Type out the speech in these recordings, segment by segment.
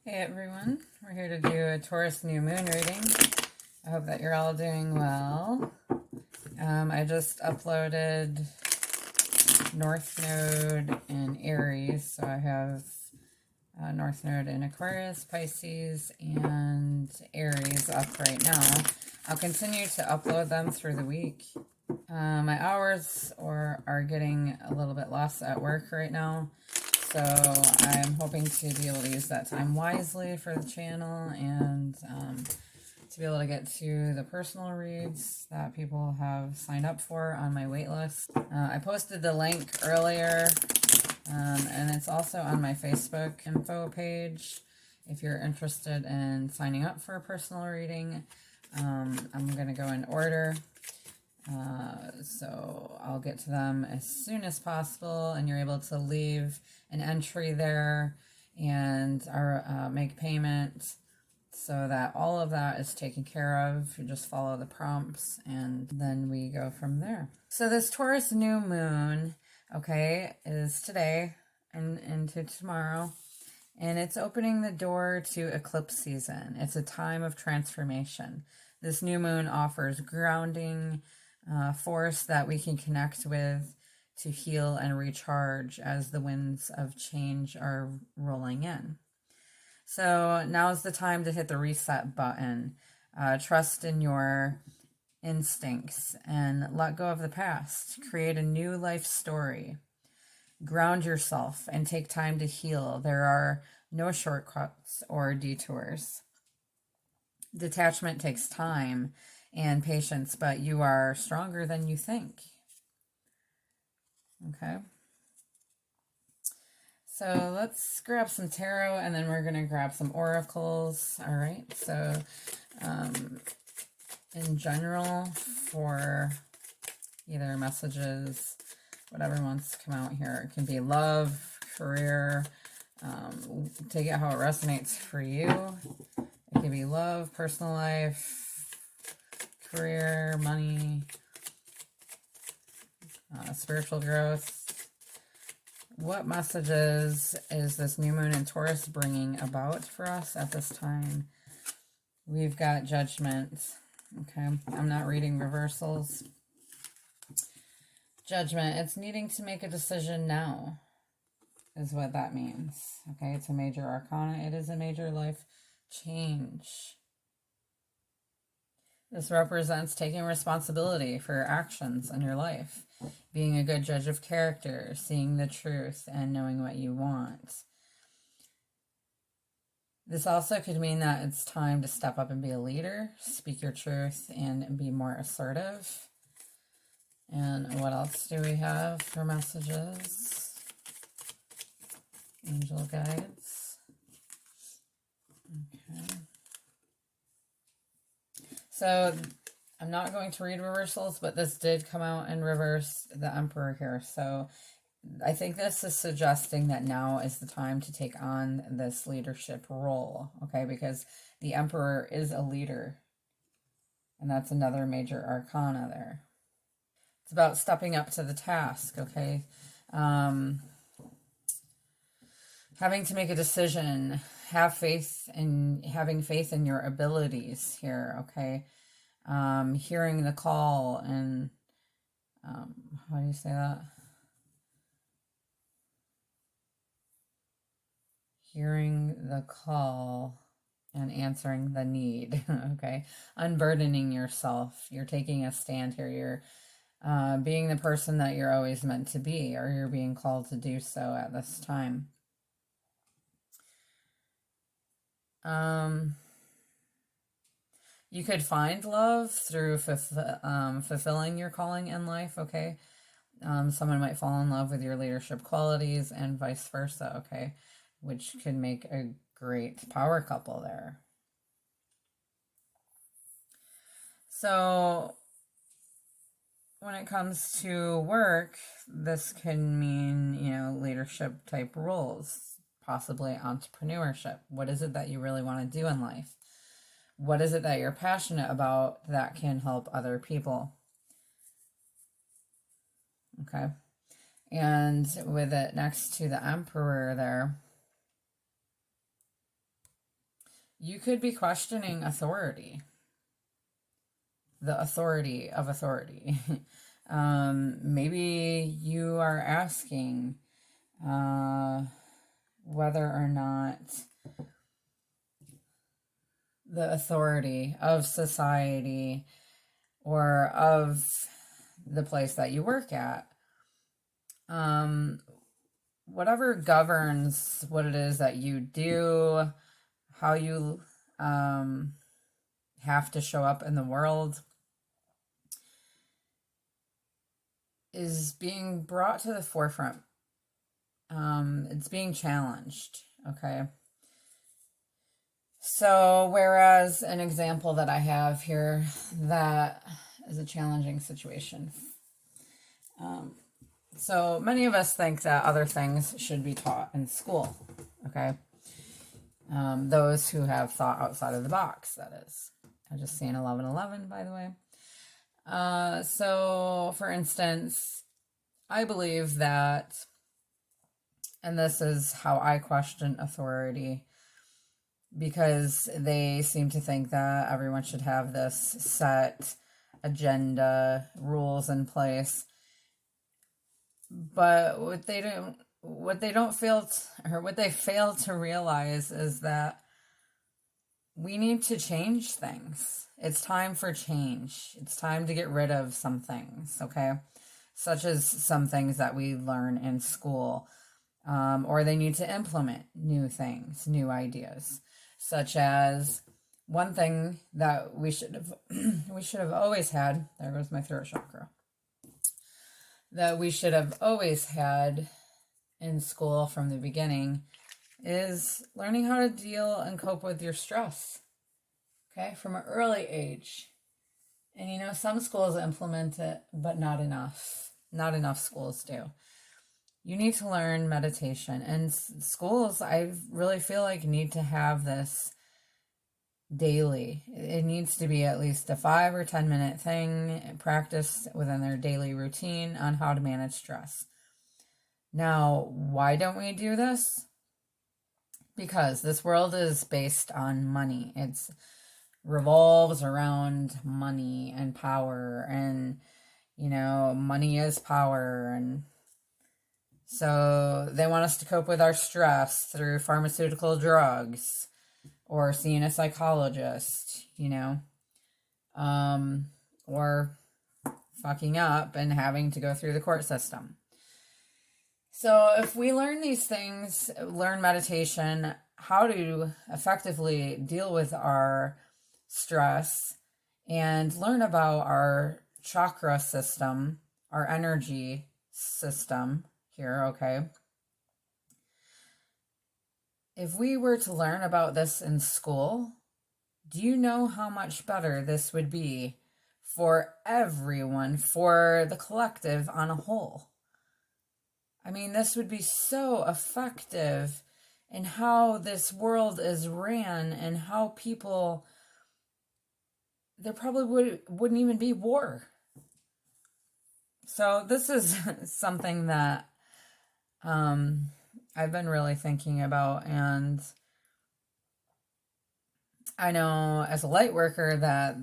Hey everyone, we're here to do a Taurus New Moon reading. I hope that you're all doing well. I just uploaded North Node in Aries, so I have North Node in Aquarius, Pisces, and Aries up right now. I'll continue to upload them through the week. My hours are getting a little bit less at work right now. So I'm hoping to be able to use that time wisely for the channel and to be able to get to the personal reads that people have signed up for on my wait list. I posted the link earlier and it's also on my Facebook info page if you're interested in signing up for a personal reading. I'm going to go in order. So I'll get to them as soon as possible, and you're able to leave an entry there and make payment so that all of that is taken care of. You just follow the prompts and then we go from there. So this Taurus New Moon, okay, is today and into tomorrow, and it's opening the door to eclipse season. It's a time of transformation. This new moon offers grounding force that we can connect with to heal and recharge as the winds of change are rolling in. So now's the time to hit the reset button. Trust in your instincts and let go of the past. Create a new life story. Ground yourself and take time to heal. There are no shortcuts or detours. Detachment takes time and patience, but you are stronger than you think. Okay. So let's grab some tarot and then we're going to grab some oracles. All right. So in general, for either messages, whatever wants to come out here, it can be love, career, take it how it resonates for you. It can be love, personal life, career, money, spiritual growth. What messages is this new moon in Taurus bringing about for us at this time? We've got judgment. Okay, I'm not reading reversals. Judgment, it's needing to make a decision now is what that means. Okay, it's a major arcana. It is a major life change. This represents taking responsibility for your actions in your life, being a good judge of character, seeing the truth, and knowing what you want. This also could mean that it's time to step up and be a leader, speak your truth, and be more assertive. And what else do we have for messages? Angel guides. Okay. So I'm not going to read reversals, but this did come out in reverse, the Emperor here. So I think this is suggesting that now is the time to take on this leadership role, okay? Because the Emperor is a leader, and that's another major arcana there. It's about stepping up to the task, okay? Having to make a decision, having faith in your abilities here, okay? Hearing the call and, how do you say that? Hearing the call and answering the need, okay? Unburdening yourself. You're taking a stand here. You're being the person that you're always meant to be, or you're being called to do so at this time. You could find love through fulfilling your calling in life, okay? Someone might fall in love with your leadership qualities and vice versa, okay? Which could make a great power couple there. So when it comes to work, this can mean, leadership type roles, possibly entrepreneurship. What is it that you really want to do in life? What is it that you're passionate about that can help other people? Okay. And with it next to the Emperor there, You could be questioning authority, the authority of authority. Maybe you are asking whether or not the authority of society or of the place that you work at, whatever governs what it is that you do, how you have to show up in the world, is being brought to the forefront. It's being challenged, okay? So, whereas an example that I have here that is a challenging situation. So many of us think that other things should be taught in school, okay? Those who have thought outside of the box, that is. I just seen 11:11, by the way. So, for instance, I believe that, and this is how I question authority, because they seem to think that everyone should have this set agenda, rules in place. But what they fail to realize is that we need to change things. It's time for change. It's time to get rid of some things, okay? Such as some things that we learn in school. Or they need to implement new things, new ideas. Such as one thing that we should have always had, there goes my throat chakra, that we should have always had in school from the beginning is learning how to deal and cope with your stress, okay, from an early age. And some schools implement it, but not enough. Not enough schools do. You need to learn meditation, and schools, I really feel like, need to have this daily. It needs to be at least a 5 or 10 minute thing practiced within their daily routine on how to manage stress. Now, why don't we do this? Because this world is based on money. It revolves around money and power, and money is power. And so they want us to cope with our stress through pharmaceutical drugs or seeing a psychologist, or fucking up and having to go through the court system. So if we learn these things, learn meditation, how to effectively deal with our stress, and learn about our chakra system, our energy system here, okay? If we were to learn about this in school, do you know how much better this would be for everyone, for the collective on a whole? I mean, this would be so effective in how this world is ran and how people, there probably wouldn't even be war. So this is something that I've been really thinking about, and I know as a light worker that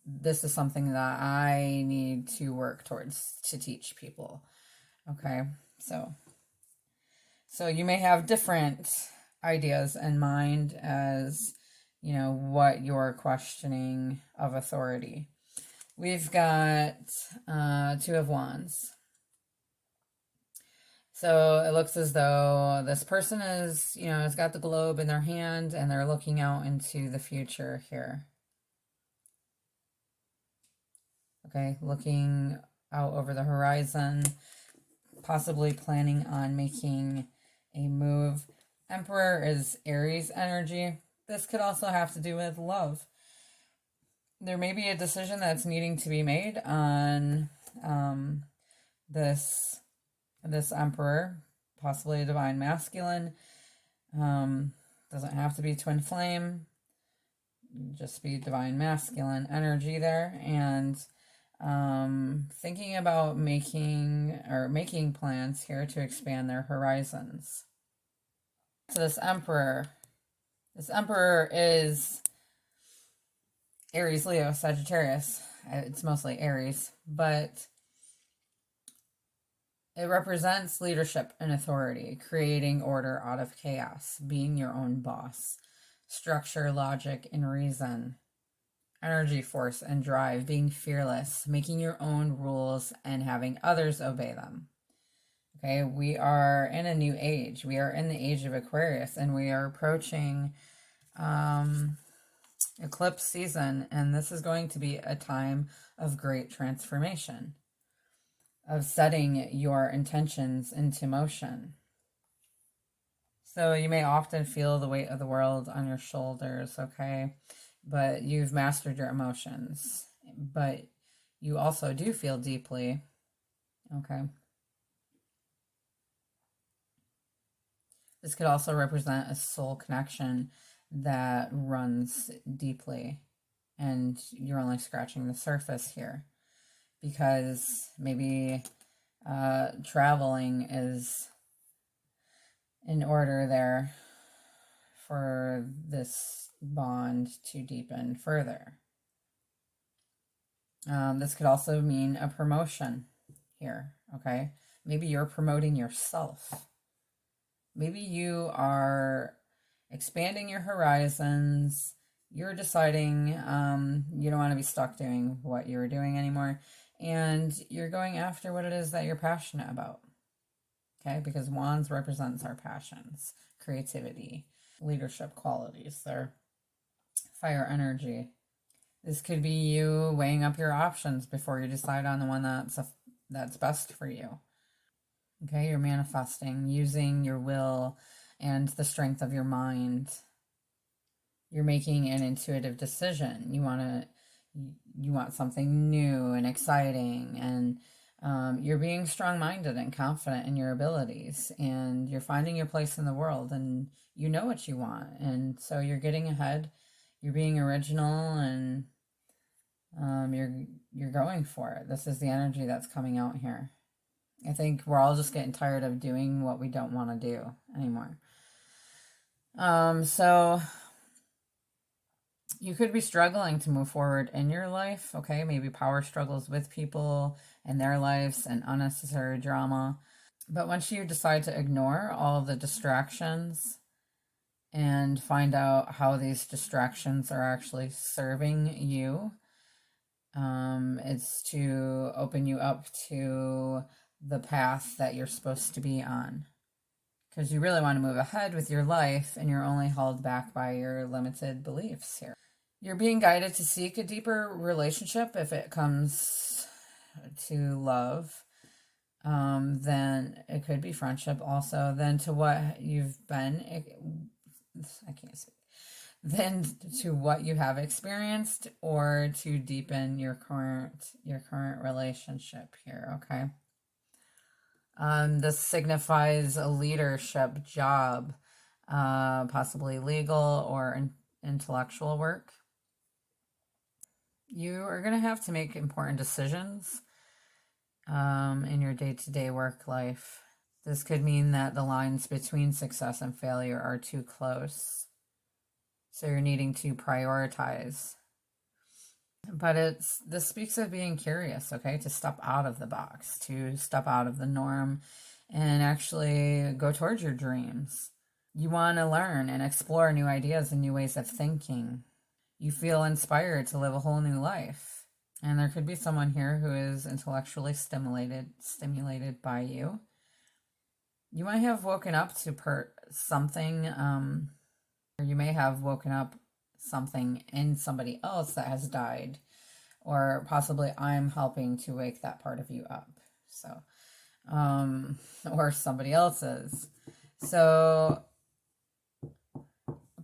this is something that I need to work towards to teach people. Okay, so you may have different ideas in mind as what you're questioning of authority. We've got Two of Wands. So it looks as though this person is, has got the globe in their hand and they're looking out into the future here. Okay, looking out over the horizon, possibly planning on making a move. Emperor is Aries energy. This could also have to do with love. There may be a decision that's needing to be made on this Emperor, possibly a divine masculine. Doesn't have to be twin flame, just be divine masculine energy there, and thinking about making plans here to expand their horizons. So this Emperor This Emperor is Aries, Leo, Sagittarius. It's mostly Aries, but it represents leadership and authority, creating order out of chaos, being your own boss, structure, logic, and reason, energy, force, and drive, being fearless, making your own rules, and having others obey them. Okay, we are in a new age. We are in the age of Aquarius, and we are approaching eclipse season, and this is going to be a time of great transformation, of setting your intentions into motion. So you may often feel the weight of the world on your shoulders, okay? But you've mastered your emotions. But you also do feel deeply, okay? This could also represent a soul connection that runs deeply, and you're only scratching the surface here, because maybe traveling is in order there for this bond to deepen further. This could also mean a promotion here, okay? Maybe you're promoting yourself. Maybe you are expanding your horizons. You're deciding you don't want to be stuck doing what you were doing anymore. And you're going after what it is that you're passionate about. Okay? Because wands represents our passions, creativity, leadership qualities. They're fire energy. This could be you weighing up your options before you decide on the one that's best for you. Okay, you're manifesting, using your will and the strength of your mind. You're making an intuitive decision. You want something new and exciting, and you're being strong-minded and confident in your abilities, and you're finding your place in the world, and you know what you want, and so you're getting ahead. You're being original, and you're going for it. This is the energy that's coming out here. I think we're all just getting tired of doing what we don't want to do anymore. So you could be struggling to move forward in your life, okay? Maybe power struggles with people and their lives and unnecessary drama. But once you decide to ignore all of the distractions and find out how these distractions are actually serving you, it's to open you up to the path that you're supposed to be on, because you really want to move ahead with your life, and you're only held back by your limited beliefs here. You're being guided to seek a deeper relationship if it comes to love. Then it could be friendship also. Then to what you've been, I can't speak. Then to what you have experienced, or to deepen your current relationship here, okay? This signifies a leadership job, possibly legal or intellectual work. You are going to have to make important decisions in your day-to-day work life. This could mean that the lines between success and failure are too close. So you're needing to prioritize. But this speaks of being curious, okay? To step out of the box, to step out of the norm, and actually go towards your dreams. You want to learn and explore new ideas and new ways of thinking. You feel inspired to live a whole new life. And there could be someone here who is intellectually stimulated by you. You might have woken up to something, or you may have woken up something in somebody else that has died, or possibly I'm helping to wake that part of you up. So, or somebody else's. So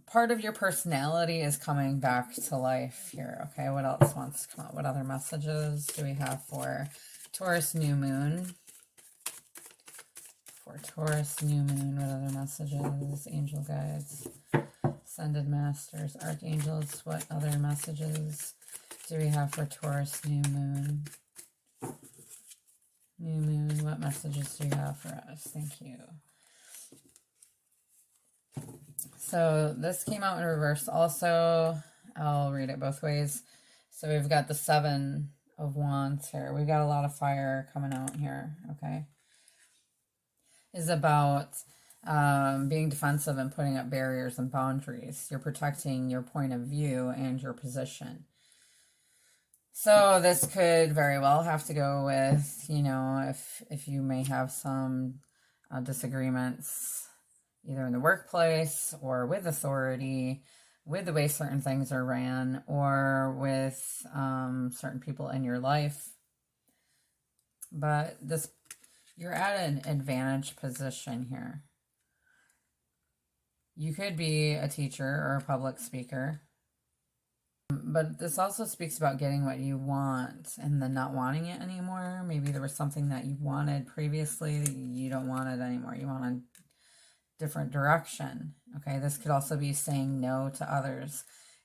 part of your personality is coming back to life here. Okay, what else wants to come out? What other messages do we have for Taurus New Moon? For Taurus New Moon, what other messages? Angel guides, Ascended Masters, Archangels, what other messages do we have for Taurus New Moon? New Moon, what messages do you have for us? Thank you. So this came out in reverse also. I'll read it both ways. So we've got the 7 of Wands here. We've got a lot of fire coming out here, okay? Is about being defensive and putting up barriers and boundaries. You're protecting your point of view and your position. So this could very well have to go with, you know, if you may have some disagreements either in the workplace or with authority, with the way certain things are ran, or with certain people in your life. But this, you're at an advantage position here. You could be a teacher or a public speaker. But this also speaks about getting what you want and then not wanting it anymore. Maybe there was something that you wanted previously that you don't want it anymore. You want a different direction. Okay, this could also be saying no to others,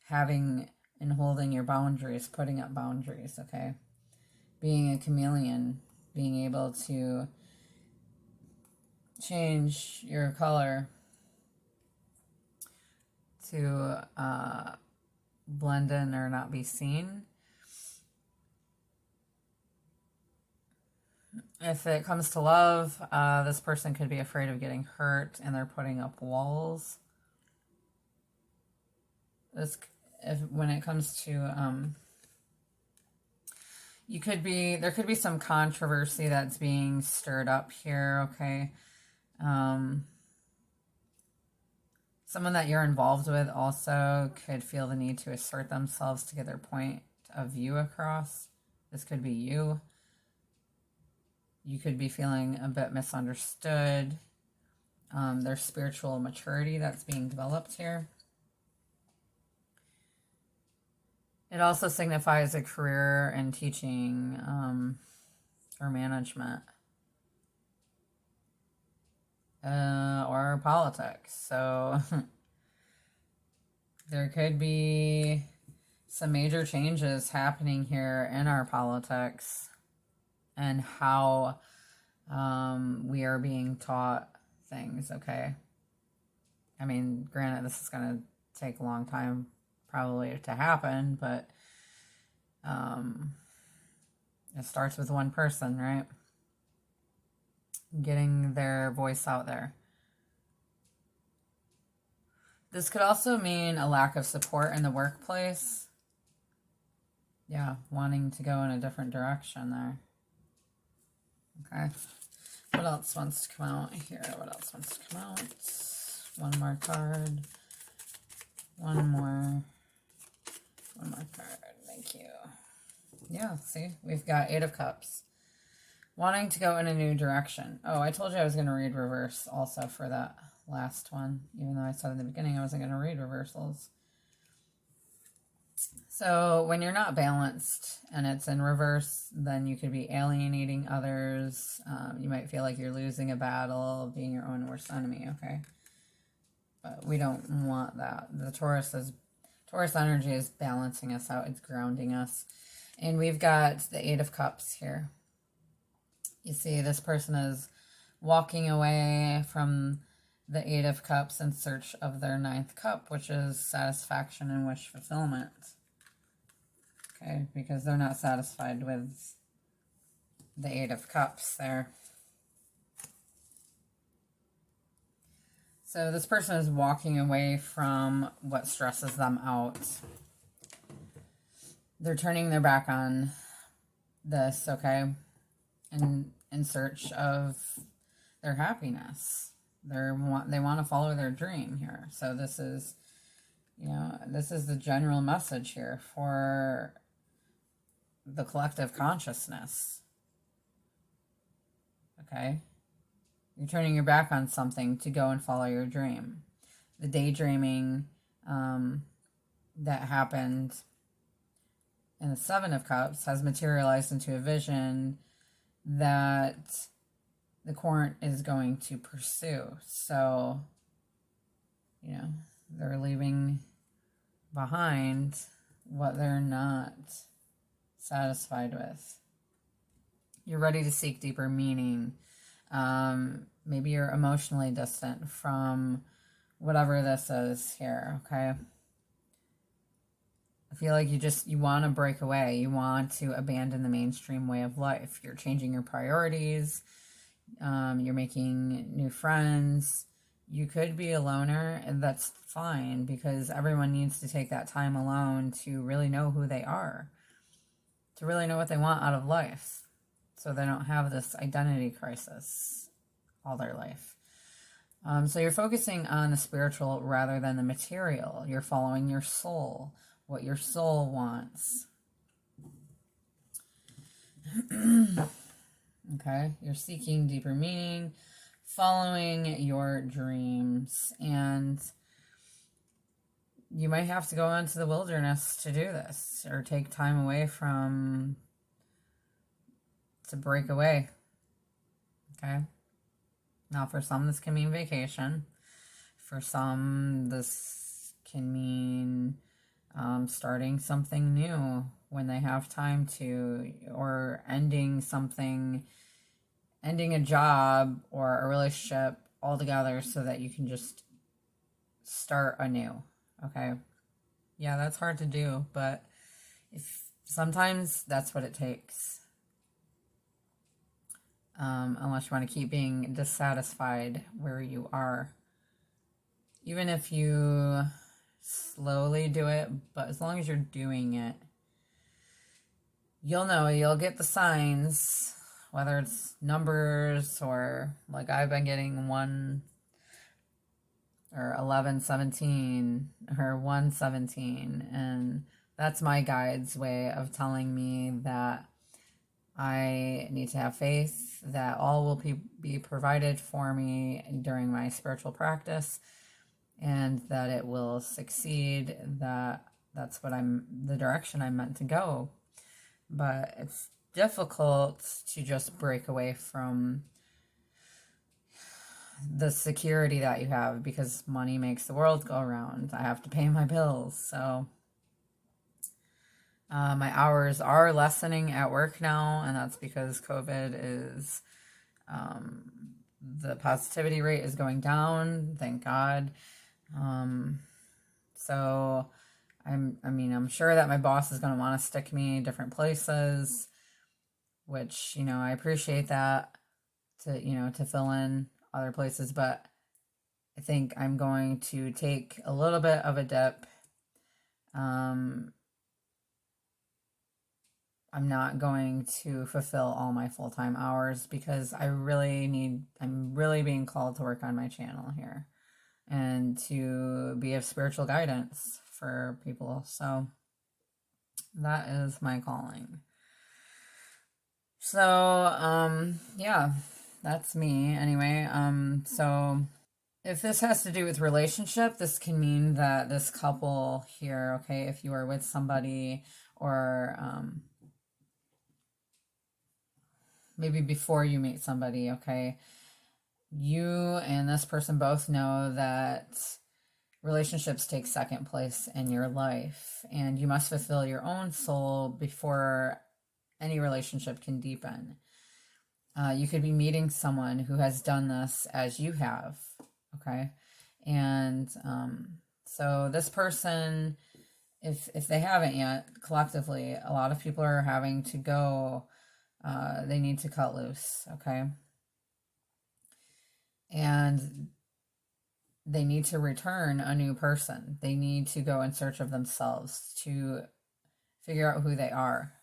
having and holding your boundaries, putting up boundaries, okay? Being a chameleon, being able to change your color to blend in or not be seen. If it comes to love, this person could be afraid of getting hurt and they're putting up walls. When it comes to, there could be some controversy that's being stirred up here, okay? Someone that you're involved with also could feel the need to assert themselves to get their point of view across. This could be you. You could be feeling a bit misunderstood. There's spiritual maturity that's being developed here. It also signifies a career in teaching or management. Or politics. So there could be some major changes happening here in our politics and how we are being taught things, okay? I mean, granted, this is going to take a long time probably to happen, but it starts with one person, right? Getting their voice out there. This could also mean a lack of support in the workplace. Yeah, wanting to go in a different direction there. Okay. What else wants to come out here? What else wants to come out? One more card. One more card. Thank you. Yeah, see? We've got 8 of Cups. Wanting to go in a new direction. Oh, I told you I was going to read reverse also for that last one, even though I said in the beginning I wasn't going to read reversals. So when you're not balanced and it's in reverse, then you could be alienating others. You might feel like you're losing a battle, being your own worst enemy, okay? But we don't want that. The Taurus energy is balancing us out. It's grounding us. And we've got the 8 of Cups here. You see, this person is walking away from the 8 of Cups in search of their 9th cup, which is satisfaction and wish fulfillment. Okay, because they're not satisfied with the 8 of Cups there. So this person is walking away from what stresses them out. They're turning their back on this, okay? And in search of their happiness. They want to follow their dream here. So this is, this is the general message here for the collective consciousness. Okay? You're turning your back on something to go and follow your dream. The daydreaming that happened in the 7 of Cups has materialized into a vision that the court is going to pursue. So, they're leaving behind what they're not satisfied with. You're ready to seek deeper meaning. Maybe you're emotionally distant from whatever this is here, okay? I feel like you want to break away. You want to abandon the mainstream way of life. You're changing your priorities. You're making new friends. You could be a loner, and that's fine, because everyone needs to take that time alone to really know who they are, to really know what they want out of life, so they don't have this identity crisis all their life. So you're focusing on the spiritual rather than the material. You're following your soul, what your soul wants. Okay, you're seeking deeper meaning, following your dreams, and you might have to go into the wilderness to do this, or take time away to break away. Okay. Now, for some, this can mean vacation. For some, this can mean starting something new when they have time to, or ending a job or a relationship altogether so that you can just start anew. Okay. Yeah, that's hard to do, but sometimes that's what it takes. Unless you want to keep being dissatisfied where you are. Even if you slowly do it, but as long as you're doing it, you'll get the signs, whether it's numbers or like I've been getting 1 or 1117 or 117, and that's my guide's way of telling me that I need to have faith that all will be provided for me during my spiritual practice, and that it will succeed, that's the direction I'm meant to go. But it's difficult to just break away from the security that you have, because money makes the world go around. I have to pay my bills, so my hours are lessening at work now, and that's because COVID is, the positivity rate is going down, thank God. So I'm sure that my boss is going to want to stick me in different places, which, I appreciate that, to fill in other places, but I think I'm going to take a little bit of a dip. I'm not going to fulfill all my full-time hours because I'm really being called to work on my channel here and to be of spiritual guidance for people. So that is my calling. So, yeah, that's me anyway. So if this has to do with relationship, this can mean that this couple here, okay, if you are with somebody, or, maybe before you meet somebody, okay, you and this person both know that relationships take second place in your life, and you must fulfill your own soul before any relationship can deepen. You could be meeting someone who has done this as you have, okay? And so this person, if they haven't yet, collectively, a lot of people are having to go. They need to cut loose, okay? And they need to return a new person. They need to go in search of themselves to figure out who they are.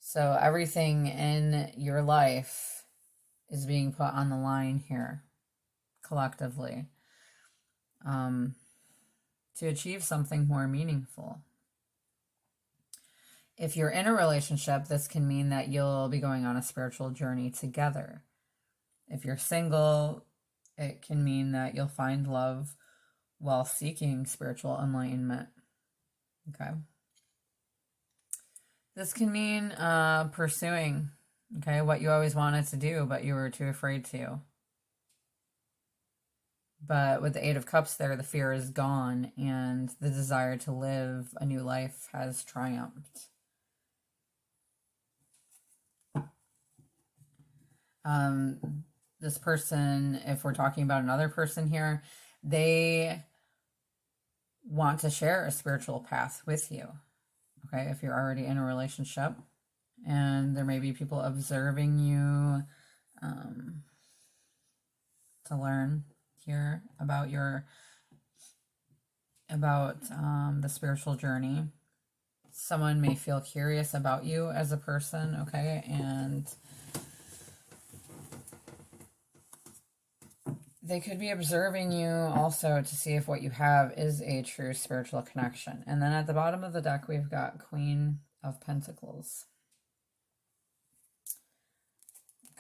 So everything in your life is being put on the line here, collectively, to achieve something more meaningful. If you're in a relationship, this can mean that you'll be going on a spiritual journey together. If you're single, it can mean that you'll find love while seeking spiritual enlightenment. Okay. This can mean pursuing, okay, what you always wanted to do, but you were too afraid to. But with the Eight of Cups there, the fear is gone, and the desire to live a new life has triumphed. this person, if we're talking about another person here, they want to share a spiritual path with you. Okay, if you're already in a relationship, and there may be people observing you to learn here about the spiritual journey. Someone may feel curious about you as a person, okay, and they could be observing you also to see if what you have is a true spiritual connection. And then at the bottom of the deck, we've got Queen of Pentacles.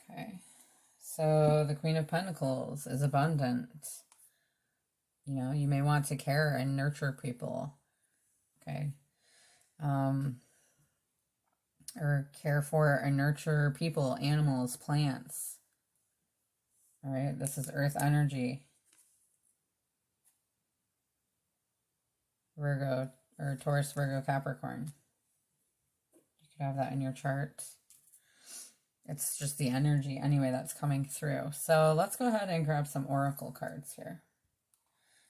Okay, so the Queen of Pentacles is abundant. You know, you may want to care and nurture people, okay? Or care for and nurture people, animals, plants. All right, this is Earth energy. Virgo, or Taurus, Virgo, Capricorn. You could have that in your chart. It's just the energy anyway that's coming through. So let's go ahead and grab some oracle cards here.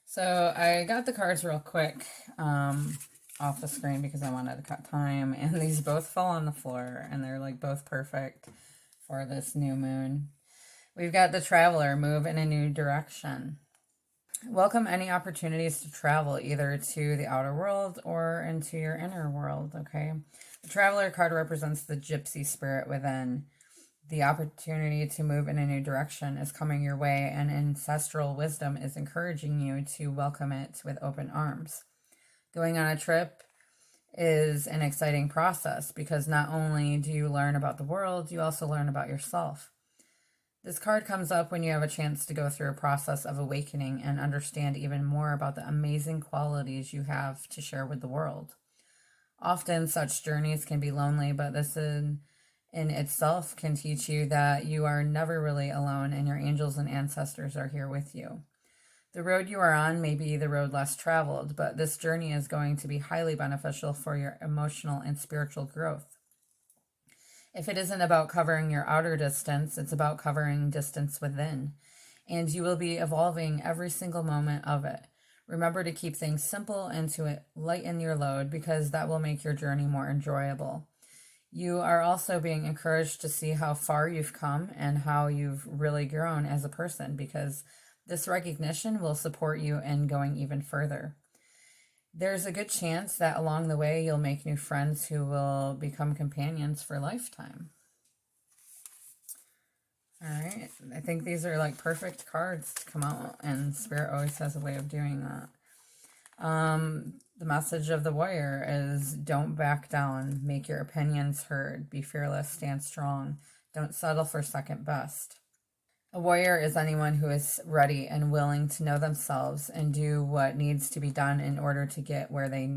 So I got the cards real quick off the screen because I wanted to cut time, and these both fell on the floor, and they're like both perfect for this new moon. We've got the Traveler, move in a new direction. Welcome any opportunities to travel, either to the outer world or into your inner world, okay? The Traveler card represents the gypsy spirit within. The opportunity to move in a new direction is coming your way, and ancestral wisdom is encouraging you to welcome it with open arms. Going on a trip is an exciting process because not only do you learn about the world, you also learn about yourself. This card comes up when you have a chance to go through a process of awakening and understand even more about the amazing qualities you have to share with the world. Often such journeys can be lonely, but this in itself can teach you that you are never really alone and your angels and ancestors are here with you. The road you are on may be the road less traveled, but this journey is going to be highly beneficial for your emotional and spiritual growth. If it isn't about covering your outer distance, it's about covering distance within, and you will be evolving every single moment of it. Remember to keep things simple and to lighten your load, because that will make your journey more enjoyable. You are also being encouraged to see how far you've come and how you've really grown as a person, because this recognition will support you in going even further. There's a good chance that along the way you'll make new friends who will become companions for a lifetime. All right, I think these are like perfect cards to come out, and Spirit always has a way of doing that. The message of the warrior is don't back down, make your opinions heard, be fearless, stand strong, don't settle for second best. A warrior is anyone who is ready and willing to know themselves and do what needs to be done in order to get where they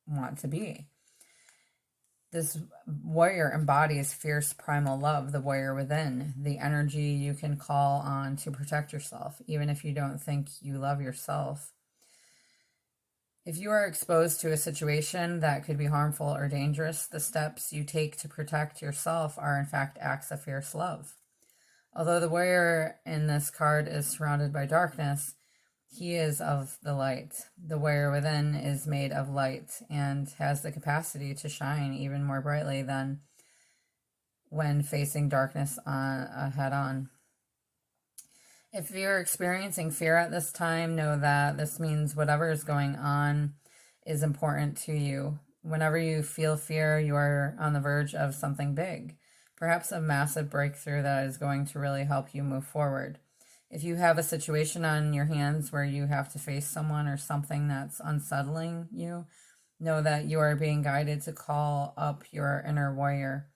want to be. This warrior embodies fierce primal love, the warrior within, the energy you can call on to protect yourself, even if you don't think you love yourself. If you are exposed to a situation that could be harmful or dangerous, the steps you take to protect yourself are in fact acts of fierce love. Although the warrior in this card is surrounded by darkness, he is of the light. The warrior within is made of light and has the capacity to shine even more brightly than when facing darkness head on. If you're experiencing fear at this time, know that this means whatever is going on is important to you. Whenever you feel fear, you are on the verge of something big, perhaps a massive breakthrough that is going to really help you move forward. If you have a situation on your hands where you have to face someone or something that's unsettling you, know that you are being guided to call up your inner warrior.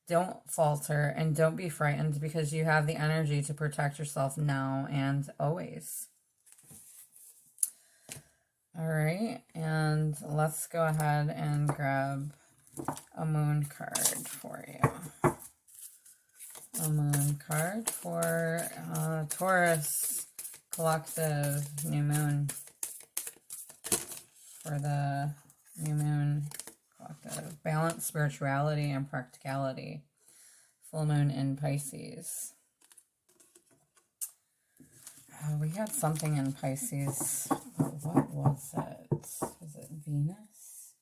Don't falter and don't be frightened, because you have the energy to protect yourself now and always. All right, and let's go ahead and grab a moon card for you. A moon card for Taurus Collective New Moon. For the New Moon Collective. Balance, spirituality, and practicality. Full moon in Pisces. Oh, we had something in Pisces. What was it? Was it Venus?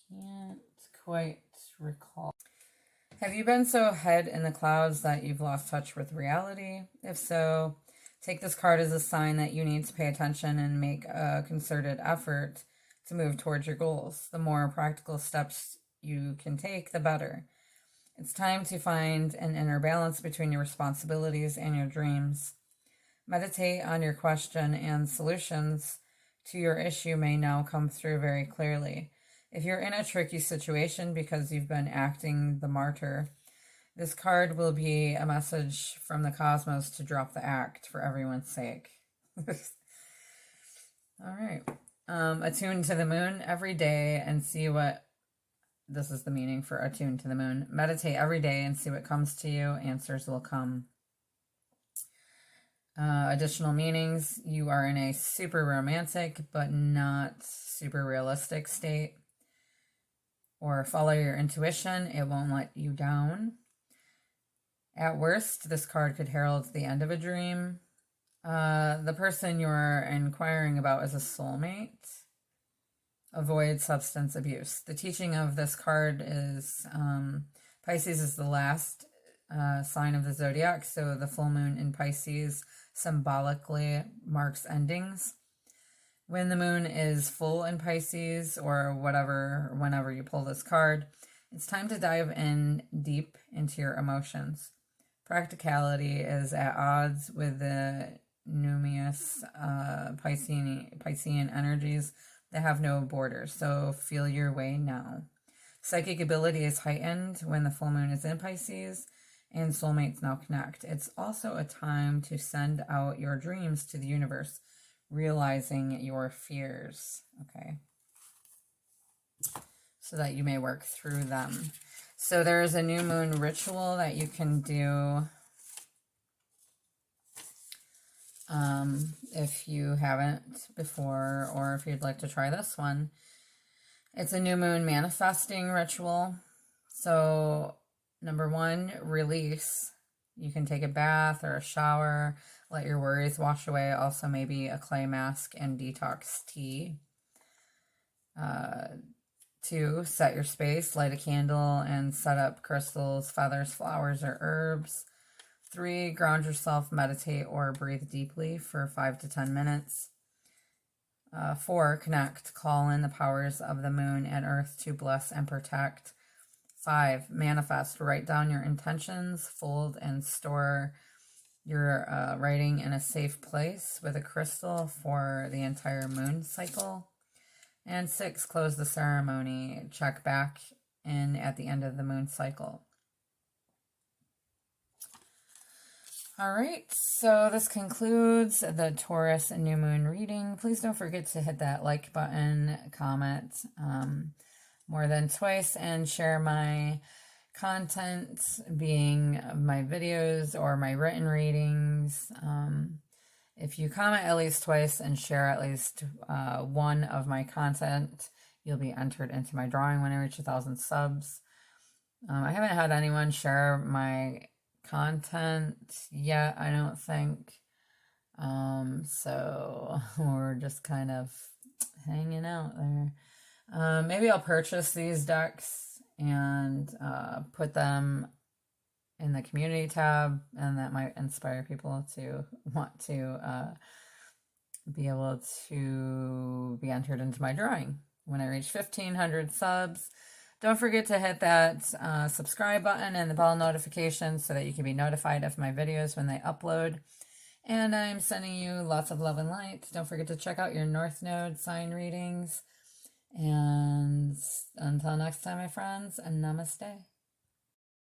Can't quite recall. Have you been so head in the clouds that you've lost touch with reality? If so, take this card as a sign that you need to pay attention and make a concerted effort to move towards your goals. The more practical steps you can take, the better. It's time to find an inner balance between your responsibilities and your dreams. Meditate on your question, and solutions to your issue may now come through very clearly. If you're in a tricky situation because you've been acting the martyr, this card will be a message from the cosmos to drop the act for everyone's sake. All right. Attune to the moon every day and see what... This is the meaning for attune to the moon. Meditate every day and see what comes to you. Answers will come. Additional meanings. You are in a super romantic but not super realistic state. Or follow your intuition. It won't let you down. At worst, this card could herald the end of a dream. The person you're inquiring about is a soulmate. Avoid substance abuse. The teaching of this card is Pisces is the last sign of the zodiac, so the full moon in Pisces symbolically marks endings. When the moon is full in Pisces, or whenever you pull this card, it's time to dive in deep into your emotions. Practicality is at odds with the numinous Piscean energies that have no borders, so feel your way now. Psychic ability is heightened when the full moon is in Pisces, and soulmates now connect. It's also a time to send out your dreams to the universe, realizing your fears, okay? So that you may work through them. So there is a new moon ritual that you can do if you haven't before, or if you'd like to try this one. It's a new moon manifesting ritual. So number 1, release. You can take a bath or a shower, let your worries wash away. Also maybe a clay mask and detox tea. 2, set your space, light a candle and set up crystals, feathers, flowers, or herbs. 3, ground yourself, meditate, or breathe deeply for 5 to 10 minutes. 4, connect, call in the powers of the moon and earth to bless and protect. 5, manifest, write down your intentions, fold and store your writing in a safe place with a crystal for the entire moon cycle. And 6, close the ceremony, check back in at the end of the moon cycle. All right, so this concludes the Taurus New Moon reading. Please don't forget to hit that like button, comment more than twice, and share my content, being my videos or my written readings. If you comment at least twice and share at least one of my content, you'll be entered into my drawing when I reach 1,000 subs. I haven't had anyone share my content yet, I don't think. So we're just kind of hanging out there. Maybe I'll purchase these decks and put them in the community tab, and that might inspire people to want to be able to be entered into my drawing when I reach 1,500 subs. Don't forget to hit that subscribe button and the bell notification so that you can be notified of my videos when they upload. And I'm sending you lots of love and light. Don't forget to check out your North Node sign readings. And until next time, my friends, and namaste.